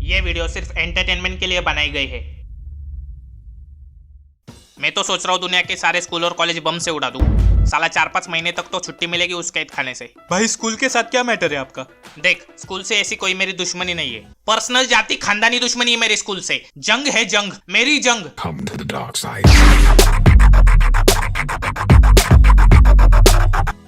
ये वीडियो सिर्फ एंटरटेनमेंट के लिए बनाई गई है। मैं तो सोच रहा हूँ दुनिया के सारे स्कूल और कॉलेज बम से उड़ा दूं। साला 4-5 महीने तक तो छुट्टी मिलेगी उस कैद खाने से। भाई स्कूल के साथ क्या मैटर है आपका? देख, स्कूल से ऐसी कोई मेरी दुश्मनी नहीं है। पर्सनल जाति खानदानी दुश्मनी है मेरे स्कूल से। जंग है जंग, मेरी जंग। Come to the dark side.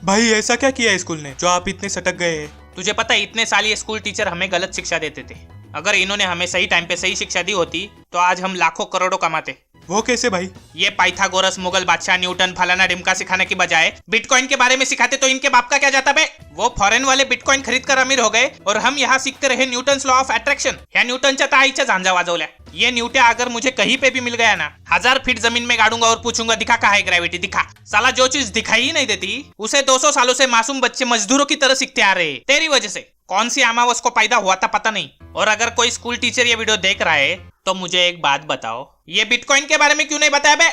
भाई ऐसा क्या किया है स्कूल ने जो आप इतने सटक गए हैं? तुझे पता है इतने साल ये स्कूल टीचर हमें गलत शिक्षा देते थे। अगर इन्होंने हमें सही टाइम पे सही शिक्षा दी होती तो आज हम लाखों करोड़ों कमाते। वो कैसे भाई? ये पाइथागोरस, मुगल बादशाह, न्यूटन, फलाना डिमका सिखाने की बजाय बिटकॉइन के बारे में सिखाते तो इनके बाप का क्या जाता बे? वो फॉरेन वाले बिटकॉइन खरीद कर अमीर हो गए और हम यहाँ सीखते रहे न्यूटन्स लॉ ऑफ अट्रैक्शन। या न्यूटनच्या ताईच्या झांजा वाजवल्या। ये न्यूटन अगर मुझे कहीं पे भी मिल गया ना, 1000 फीट जमीन में गाड़ूंगा और पूछूंगा दिखा कहाँ है ग्रेविटी, दिखा। साला जो चीज दिखाई ही नहीं देती उसे 200 सालों से मासूम बच्चे मजदूरों की तरह सीखते आ रहे हैं तेरी वजह से। कौन सी अमावस को पैदा हुआ था पता नहीं। और अगर कोई स्कूल टीचर ये वीडियो देख रहा है तो मुझे एक बात बताओ, ये बिटकॉइन के बारे में क्यों नहीं बताया बे?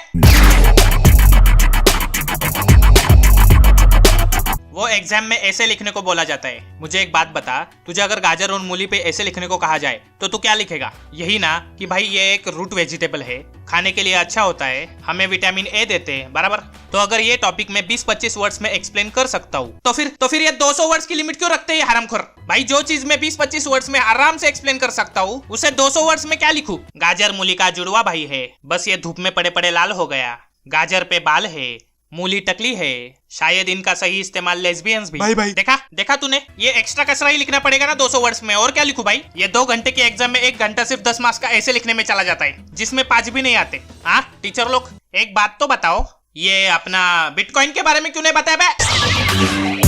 वो एग्जाम में ऐसे लिखने को बोला जाता है। मुझे एक बात बता, तुझे अगर गाजर और मूली पे ऐसे लिखने को कहा जाए तो तू क्या लिखेगा? यही ना कि भाई ये एक रूट वेजिटेबल है, खाने के लिए अच्छा होता है, हमें विटामिन ए देते हैं, बराबर। तो अगर ये टॉपिक में 20-25 वर्ड्स में एक्सप्लेन कर सकता हूँ तो फिर ये 200 वर्ड्स की लिमिट क्यों रखते हैं हरामखोर? भाई जो चीज में 20-25 वर्ड्स में आराम से एक्सप्लेन कर सकता हूँ उसे 200 वर्ड्स में क्या लिखूं? गाजर मूली का जुड़वा भाई है, बस ये धूप में पड़े पड़े लाल हो गया। गाजर पे बाल है, मूली टकली है, शायद इनका सही इस्तेमाल लेस्बियंस भी। भाई देखा तूने? ये एक्स्ट्रा कसरा ही लिखना पड़ेगा ना 200 वर्ड्स में, और क्या लिखूं भाई? ये 2 घंटे के एग्जाम में 1 घंटा सिर्फ 10 मार्क्स का ऐसे लिखने में चला जाता है जिसमें 5 भी नहीं आते। हाँ टीचर लोग, एक बात तो बताओ, ये अपना बिटकॉइन के बारे में क्यों नहीं बताया बे?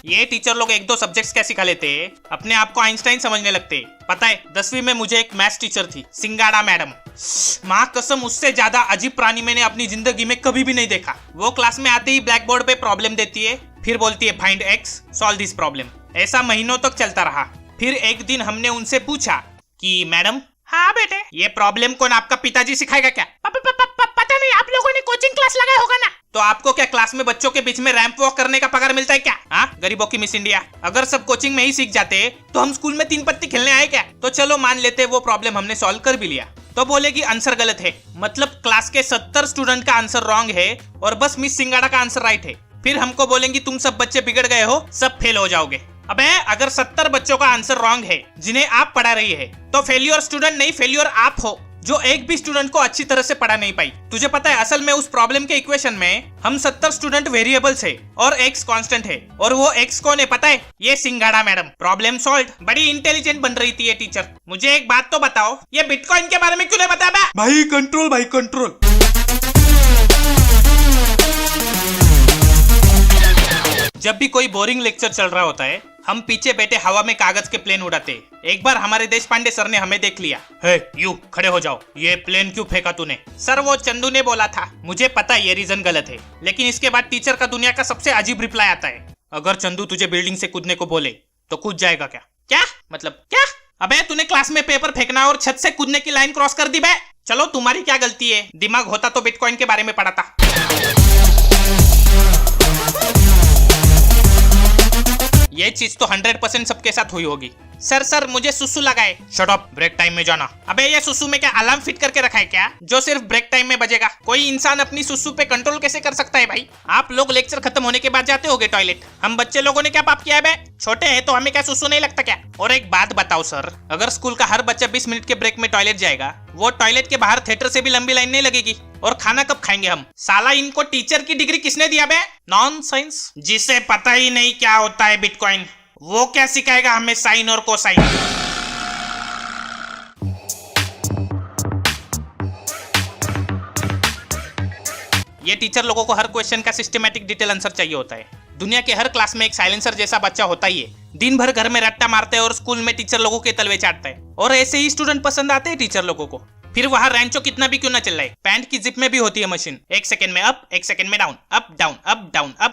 ये टीचर लोग 1-2 सब्जेक्ट्स क्या सिखा लेते हैं, अपने आप को आइंस्टाइन समझने लगते हैं। पता है 10वीं में मुझे एक मैथ्स टीचर थी, सिंगाड़ा मैडम। माँ कसम, उससे ज्यादा अजीब प्राणी मैंने अपनी जिंदगी में कभी भी नहीं देखा। वो क्लास में आते ही ब्लैक बोर्ड पे प्रॉब्लम देती है, फिर बोलती है find x, solve this problem. ऐसा महीनों तक चलता रहा। फिर एक दिन हमने उनसे पूछा कि मैडम, हाँ बेटे, ये प्रॉब्लम कौन आपका पिताजी सिखाएगा क्या? पता नहीं, आप लोगों ने कोचिंग क्लास लगाया होगा ना। तो आपको क्या क्लास में बच्चों के बीच में रैंप वॉक करने का पगार मिलता है क्या? हाँ, गरीबों की मिस इंडिया। अगर सब कोचिंग में ही सीख जाते तो हम स्कूल में 3 पत्ती खेलने आए क्या? तो चलो मान लेते वो प्रॉब्लम हमने सॉल्व कर भी लिया। तो बोलेगी आंसर गलत है, मतलब क्लास के 70 स्टूडेंट का आंसर रॉन्ग है और बस मिस सिंगाड़ा का आंसर राइट है। फिर हमको बोलेंगी तुम सब बच्चे बिगड़ गए हो, सब फेल हो जाओगे। अबे अगर 70 बच्चों का आंसर रॉन्ग है जिन्हें आप पढ़ा रही है तो फेल्योर स्टूडेंट नहीं, फेल्योर आप हो जो एक भी स्टूडेंट को अच्छी तरह से पढ़ा नहीं पाई। तुझे पता है असल में उस प्रॉब्लम के इक्वेशन में हम 70 स्टूडेंट वेरिएबल्स है और x कांस्टेंट है, और वो x कौन है पता है? ये सिंगाड़ा मैडम। Problem solve. बड़ी इंटेलिजेंट बन रही थी ये टीचर। मुझे एक बात तो बताओ, ये बिटकॉइन के बारे में क्यों नहीं बताया? भाई कंट्रोल, भाई कंट्रोल। जब भी कोई बोरिंग लेक्चर चल रहा होता है हम पीछे बैठे हवा में कागज के प्लेन उड़ाते। एक बार हमारे देश पांडे सर ने हमें देख लिया। हे यू, खड़े हो जाओ, ये प्लेन क्यों फेंका तूने? सर वो चंदू ने बोला था। मुझे पता ये रीजन गलत है, लेकिन इसके बाद टीचर का दुनिया का सबसे अजीब रिप्लाई आता है, अगर चंदू तुझे बिल्डिंग से कूदने को बोले तो कूद जाएगा क्या? क्या मतलब क्या? अबे तूने क्लास में पेपर फेंकना और छत से कूदने की लाइन क्रॉस कर दी बे। चलो तुम्हारी क्या गलती है, दिमाग होता तो बिटकॉइन के बारे में पढ़ा था। ये चीज तो 100% सबके साथ हुई होगी। सर मुझे सुसु लगाए। शट अप, ब्रेक टाइम में जाना। अबे ये सुसु में क्या अलार्म फिट करके रखा है क्या जो सिर्फ ब्रेक टाइम में बजेगा? कोई इंसान अपनी सुसु पे कंट्रोल कैसे कर सकता है भाई? आप लोग लेक्चर खत्म होने के बाद जाते होगे टॉयलेट, हम बच्चे लोगों ने क्या पाप किया है बे? छोटे हैं तो हमें क्या सुसु नहीं लगता क्या? और एक बात बताओ सर, अगर स्कूल का हर बच्चा 20 मिनट के ब्रेक में टॉयलेट जाएगा, वो टॉयलेट के बाहर थिएटर से भी लंबी लाइन नहीं लगेगी। और खाना कब खाएंगे हम? साला इनको टीचर की डिग्री किसने दिया बे? नॉनसेंस। जिसे पता ही नहीं क्या होता है बिटकॉइन, वो क्या सिखाएगा हमें साइन और कोसाइन? ये टीचर लोगों को हर क्वेश्चन का सिस्टमैटिक डिटेल आंसर चाहिए होता है। दुनिया के हर क्लास में एक साइलेंसर जैसा बच्चा होता ही है, दिन भर घर में रट्टा मारता है और स्कूल में टीचर लोगों के तलवे चाटता है। और ऐसे ही स्टूडेंट पसंद आते हैं टीचर लोगों को। फिर वहाँ रैंचो कितना भी क्यों ना चल रहा है, पैंट की जिप में भी होती है मशीन। 1 सेकंड में अप, 1 सेकंड में down, up down, up down, up.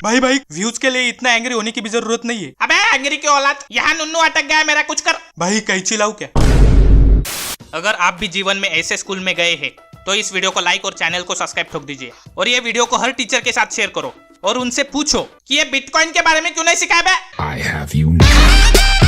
भाई व्यूज के लिए इतना एंग्री होने की भी जरूरत नहीं है। अबे एंग्री की औलाद, यहाँ नुन्नू अटक गया, मेरा कुछ कर। भाई कैची लाऊं क्या? अगर आप भी जीवन में ऐसे स्कूल में गए हैं तो इस वीडियो को लाइक और चैनल को सब्सक्राइब ठोक दीजिए, और ये वीडियो को हर टीचर के साथ शेयर करो और उनसे पूछो कि ये बिटकॉइन के बारे में क्यों नहीं सिखाया बे। I have you now.